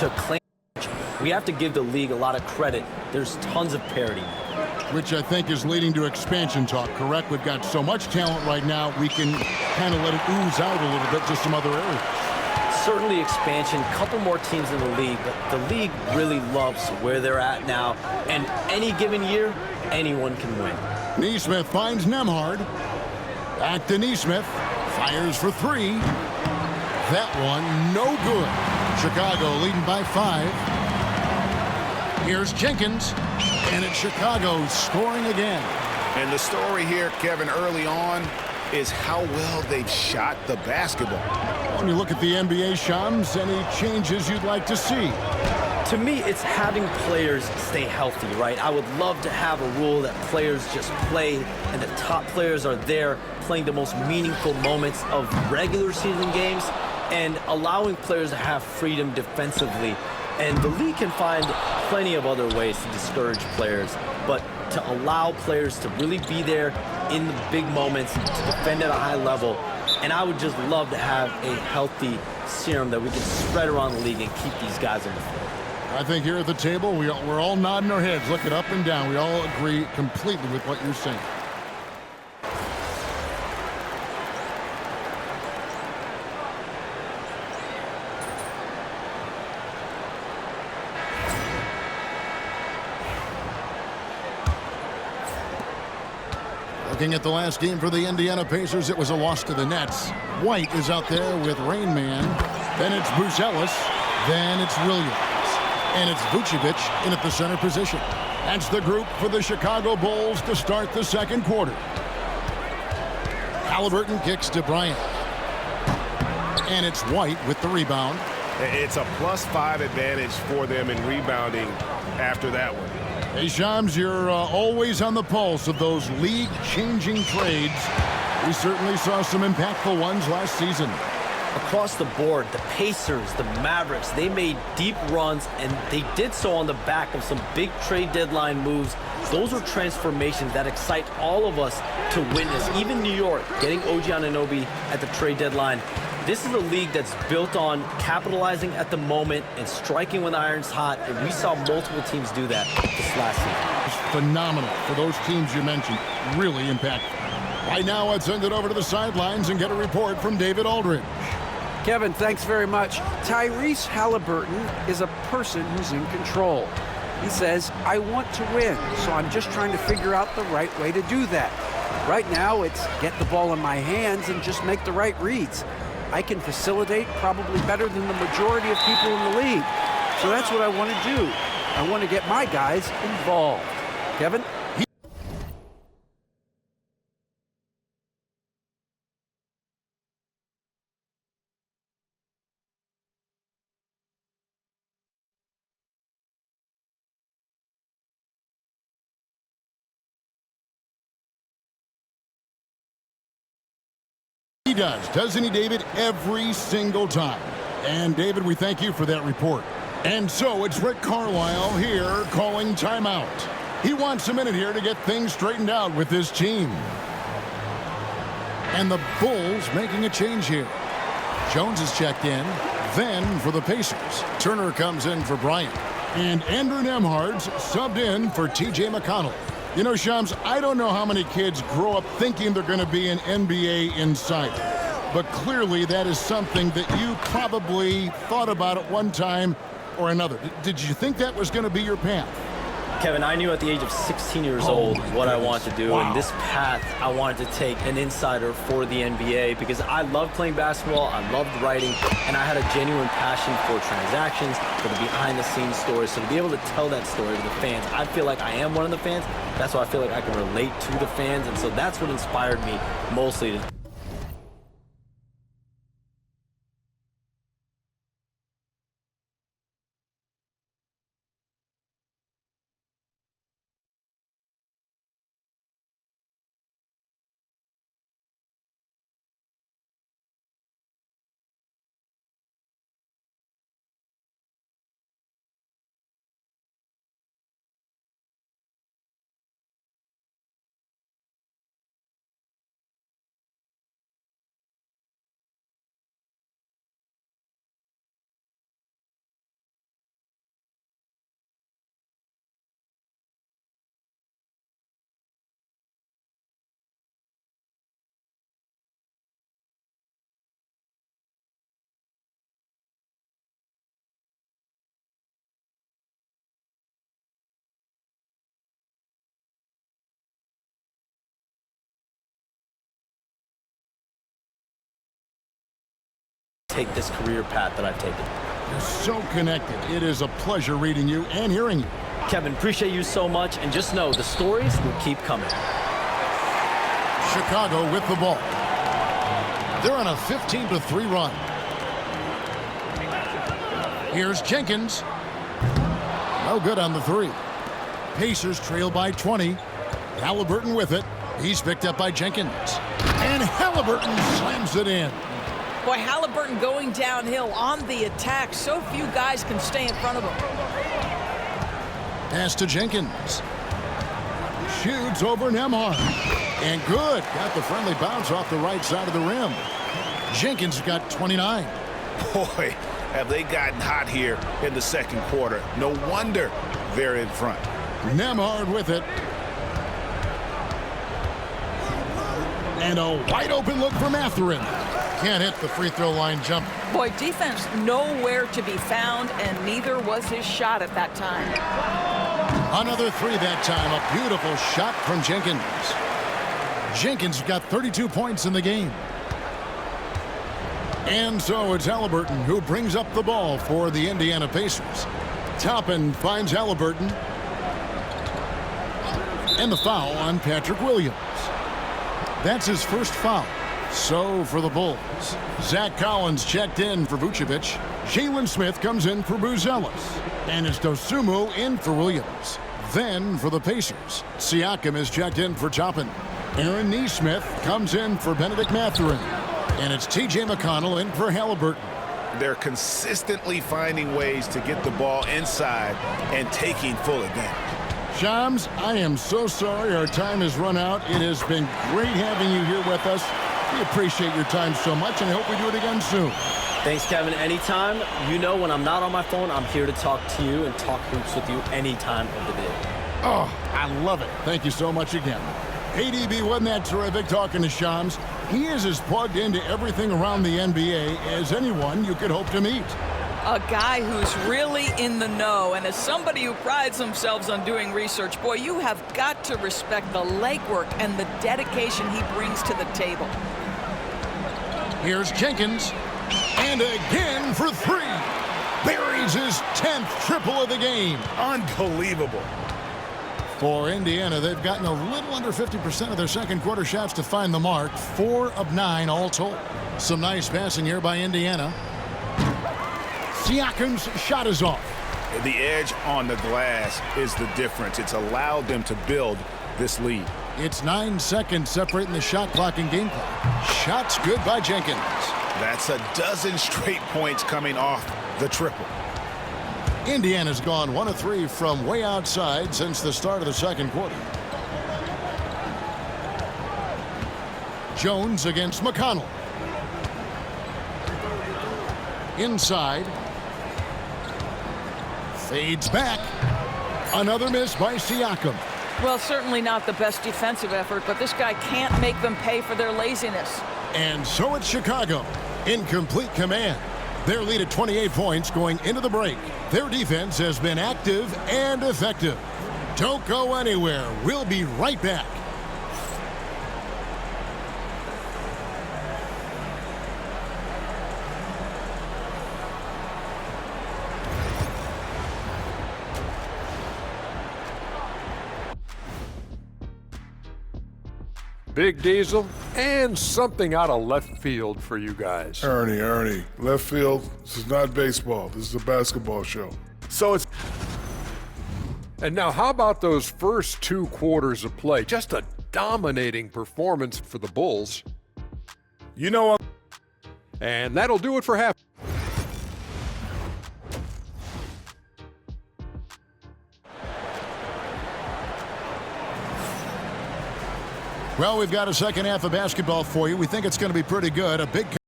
to claim. We have to give the league a lot of credit. There's tons of parity. Which I think is leading to expansion talk, correct? We've got so much talent right now, we can kind of let it ooze out a little bit to some other areas. Certainly expansion, couple more teams in the league, but the league really loves where they're at now. And any given year, anyone can win. Nesmith finds Nembhard. Back to Nesmith. Fires for three. That one, no good. Chicago leading by 5. Here's Jenkins. And it's Chicago scoring again. And the story here, Kevin, early on is how well they've shot the basketball. When you look at the NBA, Shams, any changes you'd like to see? To me, it's having players stay healthy, right? I would love to have a rule that players just play and the top players are there playing the most meaningful moments of regular season games and allowing players to have freedom defensively. And the league can find plenty of other ways to discourage players, but to allow players to really be there in the big moments, to defend at a high level. And I would just love to have a healthy serum that we can spread around the league and keep these guys on the floor. I think here at the table, we're all nodding our heads, looking up and down. We all agree completely with what you're saying. Looking at the last game for the Indiana Pacers, it was a loss to the Nets. White is out there with Rain Man. Then it's Buzelis. Then it's Williams. And it's Vucevic in at the center position. That's the group for the Chicago Bulls to start the second quarter. Halliburton kicks to Bryant. And it's White with the rebound. It's a +5 advantage for them in rebounding after that one. Hey, Shams, you're always on the pulse of those league-changing trades. We certainly saw some impactful ones last season. Across the board, the Pacers, the Mavericks, they made deep runs, and they did so on the back of some big trade deadline moves. Those were transformations that excite all of us to witness. Even New York, getting OG Anunoby at the trade deadline. This is a league that's built on capitalizing at the moment and striking when the iron's hot, and we saw multiple teams do that this last season. It's phenomenal for those teams you mentioned. Really impactful. Right now, let's send it over to the sidelines and get a report from David Aldridge. Kevin, thanks very much. Tyrese Halliburton is a person who's in control. He says, I want to win, so I'm just trying to figure out the right way to do that. Right now, it's get the ball in my hands and just make the right reads. I can facilitate probably better than the majority of people in the league. So that's what I want to do. I want to get my guys involved. Kevin? He does, doesn't he, David? Every single time. And, David, we thank you for that report. And so it's Rick Carlisle here calling timeout. He wants a minute here to get things straightened out with his team. And the Bulls making a change here. Jones is checked in. Then for the Pacers, Turner comes in for Bryant. And Andrew Nembhard's subbed in for T.J. McConnell. You know, Shams, I don't know how many kids grow up thinking they're going to be an NBA insider. But clearly that is something that you probably thought about at one time or another. Did you think that was going to be your path? Kevin, I knew at the age of 16 years old what I wanted to do, Wow. and this path I wanted to take an insider for the NBA because I loved playing basketball, I loved writing, and I had a genuine passion for transactions, for the behind-the-scenes stories. So to be able to tell that story to the fans, I feel like I am one of the fans. That's why I feel like I can relate to the fans, and so that's what inspired me mostly to take this career path that I've taken. You're so connected. It is a pleasure reading you and hearing you. Kevin, appreciate you so much, and just know the stories will keep coming. Chicago with the ball. They're on a 15-3 run. Here's Jenkins. No good on the three. Pacers trail by 20. Halliburton with it. He's picked up by Jenkins. And Halliburton slams it in. Boy, Halliburton going downhill on the attack. So few guys can stay in front of him. Pass to Jenkins. Shoots over Nembhard. And good. Got the friendly bounce off the right side of the rim. Jenkins got 29. Boy, have they gotten hot here in the second quarter. No wonder they're in front. Nembhard with it. And a wide open look for Mathurin. Can't hit the free throw line jump. Boy, defense nowhere to be found, and neither was his shot at that time. Another three that time. A beautiful shot from Jenkins. Jenkins got 32 points in the game. And so it's Halliburton who brings up the ball for the Indiana Pacers. Toppin finds Halliburton. And the foul on Patrick Williams. That's his first foul. So for the Bulls, Zach Collins checked in for Vucevic. Jalen Smith comes in for Buzelis. And it's Dosunmu in for Williams. Then for the Pacers, Siakam is checked in for Toppin. Aaron Nesmith comes in for Benedict Mathurin. And it's T.J. McConnell in for Halliburton. They're consistently finding ways to get the ball inside and taking full advantage. Shams, I am so sorry our time has run out. It has been great having you here with us. We appreciate your time so much, and I hope we do it again soon. Thanks, Kevin. Anytime. You know when I'm not on my phone, I'm here to talk to you and talk hoops with you any time of the day. Oh, I love it. Thank you so much again. ADB, wasn't that terrific talking to Shams? He is as plugged into everything around the NBA as anyone you could hope to meet. A guy who's really in the know, and as somebody who prides themselves on doing research, boy, you have got to respect the legwork and the dedication he brings to the table. Here's Jenkins, and again for three. Buries his 10th triple of the game. Unbelievable. For Indiana, they've gotten a little under 50% of their second quarter shots to find the mark. 4 of 9 all told. Some nice passing here by Indiana. Siakam's shot is off. The edge on the glass is the difference. It's allowed them to build this lead. It's 9 seconds separating the shot clock and game clock. Shots good by Jenkins. That's a dozen straight points coming off the triple. Indiana's gone 1 of 3 from way outside since the start of the second quarter. Jones against McConnell. Inside. Fades back. Another miss by Siakam. Well, certainly not the best defensive effort, but this guy can't make them pay for their laziness. And so it's Chicago in complete command. Their lead at 28 points going into the break. Their defense has been active and effective. Don't go anywhere. We'll be right back. Big Diesel, and something out of left field for you guys. Ernie, left field, this is not baseball. This is a basketball show. So it's... And now how about those first 2 quarters of play? Just a dominating performance for the Bulls. You know what? And that'll do it for half. Well, we've got a second half of basketball for you. We think it's going to be pretty good. A big